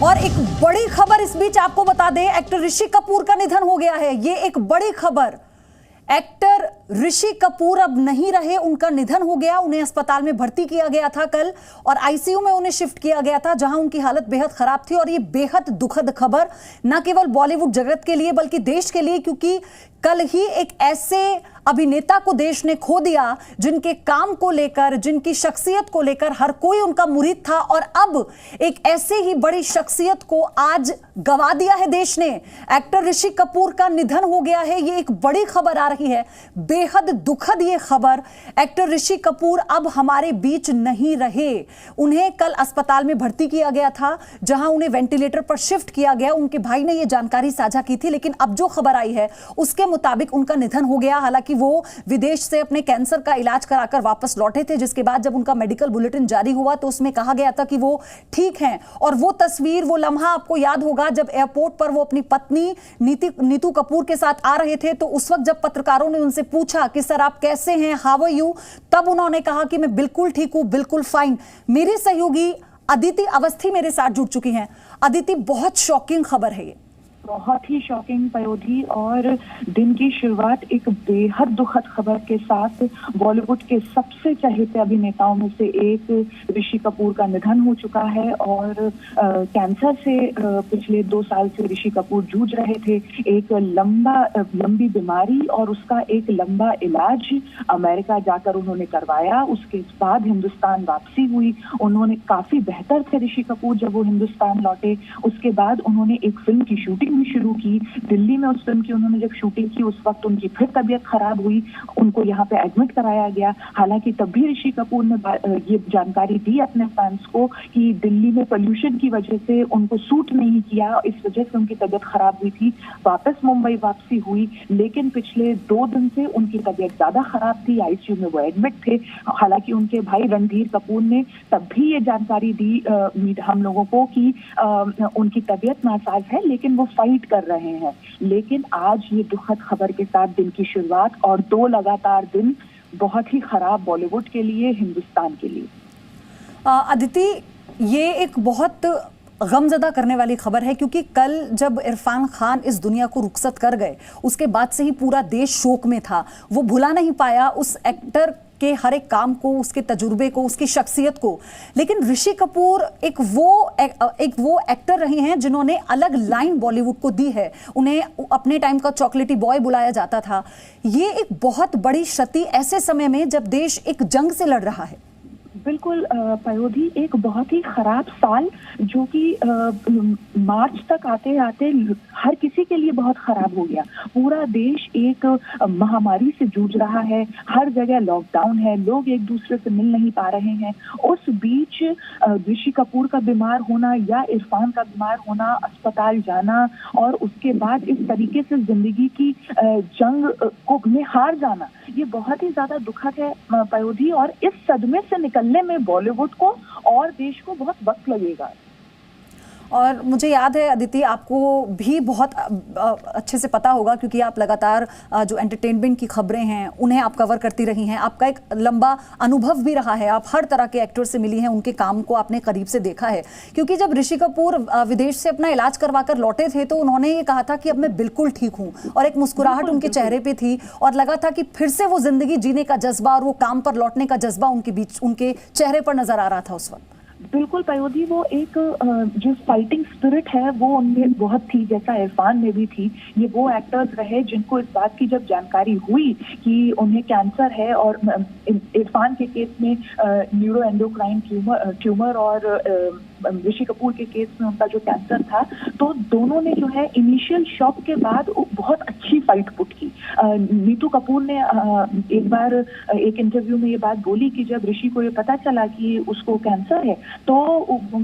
और एक बड़ी खबर इस बीच आपको बता दें, एक्टर ऋषि कपूर का निधन हो गया है। ये एक बड़ी खबर। एक्टर ऋषि कपूर अब नहीं रहे, उनका निधन हो गया। उन्हें अस्पताल में भर्ती किया गया था कल और आईसीयू में उन्हें शिफ्ट किया गया था, जहां उनकी हालत बेहद खराब थी। और ये बेहद दुखद खबर न केवल बॉलीवुड जगत के लिए बल्कि देश के लिए, क्योंकि कल ही एक ऐसे अभिनेता को देश ने खो दिया जिनके काम को लेकर, जिनकी शख्सियत को लेकर हर कोई उनका मुरीद था। और अब एक ऐसे ही बड़ी शख्सियत को आज गवा दिया है देश ने। एक्टर ऋषि कपूर का निधन हो गया है, ये एक बड़ी खबर आ रही है, बेहद दुखद ये खबर। एक्टर ऋषि कपूर अब हमारे बीच नहीं रहे। उन्हें कल अस्पताल में भर्ती किया गया था, जहां उन्हें वेंटिलेटर पर शिफ्ट किया गया। उनके भाई ने यह जानकारी साझा की थी, लेकिन अब जो खबर आई है उसके मुताबिक उनका निधन हो गया। हालांकि वो विदेश से अपने कैंसर का इलाज कराकर वापस लौटे थे, जिसके बाद जब उनका मेडिकल बुलेटिन जारी हुआ तो उसमें कहा गया था कि वो ठीक हैं। और वो तस्वीर, वो लम्हा आपको याद होगा जब एयरपोर्ट पर वो अपनी पत्नी नीतू कपूर के साथ आ रहे थे। तो उस वक्त जब पत्रकारों ने उनसे पूछा कि सर आप कैसे हैं, हाउ आर यू, तब उन्होंने कहा कि मैं बिल्कुल ठीक हूं, बिल्कुल फाइन। मेरी सहयोगी अदिति अवस्थी मेरे साथ जुड़ चुकी हैं। अदिति, बहुत शॉकिंग खबर है ये। बहुत ही शॉकिंग पयोधी, और दिन की शुरुआत एक बेहद दुखद खबर के साथ। बॉलीवुड के सबसे चहेते अभिनेताओं में से एक ऋषि कपूर का निधन हो चुका है। और कैंसर से पिछले 2 साल से ऋषि कपूर जूझ रहे थे। एक लंबी बीमारी और उसका एक लंबा इलाज अमेरिका जाकर उन्होंने करवाया। उसके बाद हिंदुस्तान वापसी हुई। उन्होंने काफी बेहतर थे ऋषि कपूर जब वो हिंदुस्तान लौटे। उसके बाद उन्होंने एक फिल्म की शूटिंग शुरू की दिल्ली में। उस फिल्म की उन्होंने जब शूटिंग की उस वक्त उनकी फिर तबीयत खराब हुई, उनको यहाँ पे एडमिट कराया गया। हालांकि तब भी ऋषि कपूर ने ये जानकारी दी अपने फैंस को कि दिल्ली में पोल्यूशन की वजह से उनको सूट नहीं किया, इस वजह से उनकी तबीयत खराब हुई थी। वापस मुंबई वापसी हुई, लेकिन पिछले 2 दिन से उनकी तबीयत ज्यादा खराब थी, आईसीयू में वो एडमिट थे। हालांकि उनके भाई रणधीर कपूर ने तब भी ये जानकारी दी हम लोगों को कि उनकी तबीयत नासाज है, लेकिन वो फाइट कर रहे हैं। लेकिन आज ये दुखद खबर के साथ दिन की शुरुआत और 2 लगातार दिन बहुत ही खराब बॉलीवुड के लिए, हिंदुस्तान के लिए। अदिति, ये एक बहुत गमजदा करने वाली खबर है, क्योंकि कल जब इरफान खान इस दुनिया को रुखसत कर गए उसके बाद से ही पूरा देश शोक में था। वो भुला नहीं पाया उस एक्टर के हर एक काम को, उसके तजुर्बे को, उसकी शख्सियत को। लेकिन ऋषि कपूर एक वो एक्टर रहे हैं जिन्होंने अलग लाइन बॉलीवुड को दी है। उन्हें अपने टाइम का चॉकलेटी बॉय बुलाया जाता था। ये एक बहुत बड़ी क्षति ऐसे समय में जब देश एक जंग से लड़ रहा है। बिल्कुल पयोधी, एक बहुत ही खराब साल जो कि मार्च तक आते आते हर किसी के लिए बहुत खराब हो गया। पूरा देश एक महामारी से जूझ रहा है, हर जगह लॉकडाउन है, लोग एक दूसरे से मिल नहीं पा रहे हैं। उस बीच ऋषि कपूर का बीमार होना या इरफान का बीमार होना, अस्पताल जाना और उसके बाद इस तरीके से जिंदगी की जंग को में हार जाना, ये बहुत ही ज्यादा दुखद है पयोधी। और इस सदमे से निकलने में बॉलीवुड को और देश को बहुत वक्त लगेगा। और मुझे याद है अदिति, आपको भी बहुत अच्छे से पता होगा, क्योंकि आप लगातार जो एंटरटेनमेंट की खबरें हैं उन्हें आप कवर करती रही हैं। आपका एक लंबा अनुभव भी रहा है, आप हर तरह के एक्टर से मिली हैं, उनके काम को आपने करीब से देखा है। क्योंकि जब ऋषि कपूर विदेश से अपना इलाज करवा कर लौटे थे तो उन्होंने ये कहा था कि अब मैं बिल्कुल ठीक हूँ, और एक मुस्कुराहट उनके चेहरे पर थी और लगा था कि फिर से वो जिंदगी जीने का जज्बा और वो काम पर लौटने का जज्बा उनके चेहरे पर नजर आ रहा था उस वक्त। बिल्कुल पयोधी, वो एक जो फाइटिंग स्पिरिट है वो उनमें बहुत थी, जैसा इरफान में भी थी। ये वो एक्टर्स रहे जिनको इस बात की जब जानकारी हुई कि उन्हें कैंसर है, और इरफान के केस में न्यूरोएंडोक्राइन ट्यूमर और ऋषि कपूर के केस में उनका जो कैंसर था, तो दोनों ने जो है इनिशियल शॉक के बाद बहुत अच्छी फाइट पुट की। नीतू कपूर ने एक बार एक इंटरव्यू में ये बात बोली कि जब ऋषि को ये पता चला कि उसको कैंसर है तो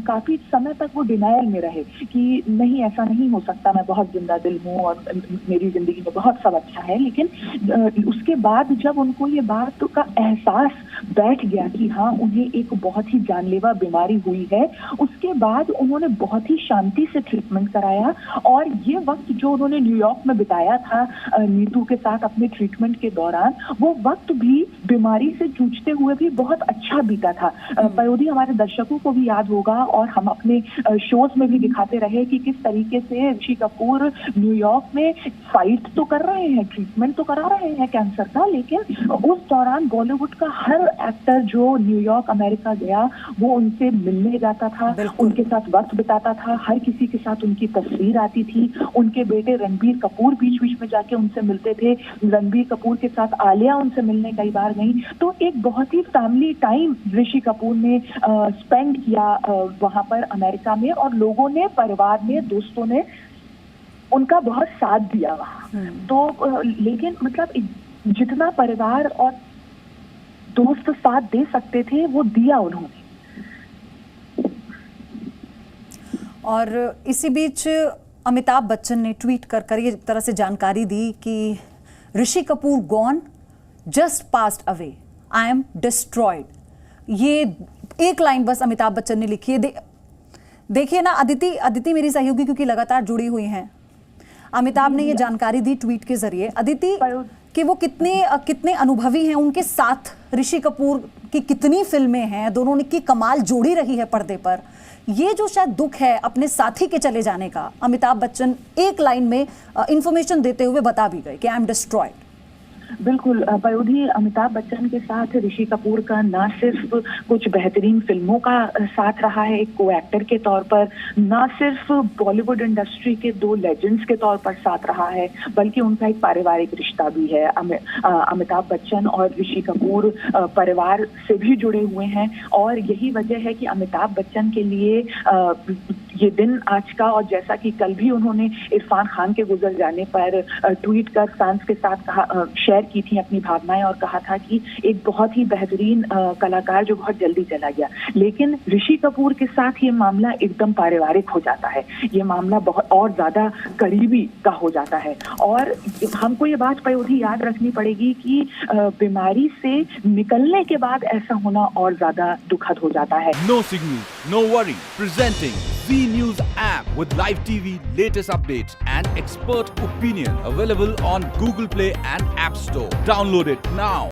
काफी समय तक वो डिनायल में रहे कि नहीं, ऐसा नहीं हो सकता, मैं बहुत जिंदा दिल हूँ और मेरी जिंदगी में बहुत सब अच्छा है। लेकिन उसके बाद जब उनको ये बात का एहसास बैठ गया कि हाँ, उन्हें एक बहुत ही जानलेवा बीमारी हुई है, उसके बाद उन्होंने बहुत ही शांति से ट्रीटमेंट कराया और ये वक्त जो उन्होंने न्यूयॉर्क में बिताया था नीतू के साथ अपने ट्रीटमेंट के दौरान, वो वक्त भी बीमारी से जूझते हुए भी बहुत अच्छा बीता था। पयोधी, हमारे दर्शकों को भी याद होगा और हम अपने शोज में भी दिखाते रहे कि किस तरीके से ऋषि कपूर न्यूयॉर्क में फाइट तो कर रहे हैं, ट्रीटमेंट तो करा रहे हैं कैंसर का, लेकिन उस दौरान बॉलीवुड का हर एक्टर जो न्यूयॉर्क अमेरिका गया वो उनसे मिलने जाता था, उनके साथ वक्त बिताता था, हर किसी के साथ उनकी तस्वीर आती थी। उनके बेटे रणबीर कपूर बीच बीच में जाके उनसे मिलते थे, रणबीर कपूर के साथ आलिया उनसे मिलने कई बार गई। तो एक बहुत ही फैमिली टाइम ऋषि कपूर ने स्पेंड किया वहां पर अमेरिका में, और लोगों ने, परिवार ने, दोस्तों ने उनका बहुत साथ दिया वहां। तो लेकिन मतलब जितना परिवार और दोस्त साथ दे सकते थे वो दिया उन्होंने। और इसी बीच अमिताभ बच्चन ने ट्वीट कर ये तरह से जानकारी दी कि Rishi Kapoor gone, just passed away, I am destroyed. ये एक लाइन बस अमिताभ बच्चन ने लिखी है। देखिए ना, अदिति मेरी सहयोगी क्योंकि लगातार जुड़ी हुई हैं, अमिताभ ने ये जानकारी दी ट्वीट के जरिए। अदिति, कि वो कितने अनुभवी हैं, उनके साथ ऋषि कपूर की कितनी फिल्में हैं, दोनों की कमाल जोड़ी रही है पर्दे पर। ये जो शायद दुख है अपने साथी के चले जाने का, अमिताभ बच्चन एक लाइन में इंफॉर्मेशन देते हुए बता भी गए कि आई एम डिस्ट्रॉयड। बिल्कुल पयोधी, अमिताभ बच्चन के साथ ऋषि कपूर का ना सिर्फ कुछ बेहतरीन फिल्मों का साथ रहा है एक को एक्टर के तौर पर, ना सिर्फ बॉलीवुड इंडस्ट्री के दो लेजेंड्स के तौर पर साथ रहा है, बल्कि उनका एक पारिवारिक रिश्ता भी है। अमिताभ बच्चन और ऋषि कपूर परिवार से भी जुड़े हुए हैं, और यही वजह है कि अमिताभ बच्चन के लिए ये दिन आज का, और जैसा कि कल भी उन्होंने इरफान खान के गुजर जाने पर ट्वीट कर फैंस के साथ शेयर की थी अपनी भावनाएं, और कहा था कि एक बहुत ही बेहतरीन कलाकार जो बहुत जल्दी चला गया। लेकिन ऋषि कपूर के साथ ये मामला एकदम पारिवारिक हो जाता है, ये मामला बहुत और ज्यादा करीबी का हो जाता है। और हमको ये बात पयोधी याद रखनी पड़ेगी कि बीमारी से निकलने के बाद ऐसा होना और ज्यादा दुखद हो जाता है। No signal, no worry. Presenting Z News app with live TV, latest updates and expert opinion. Available on Google Play and App Store. Download it now.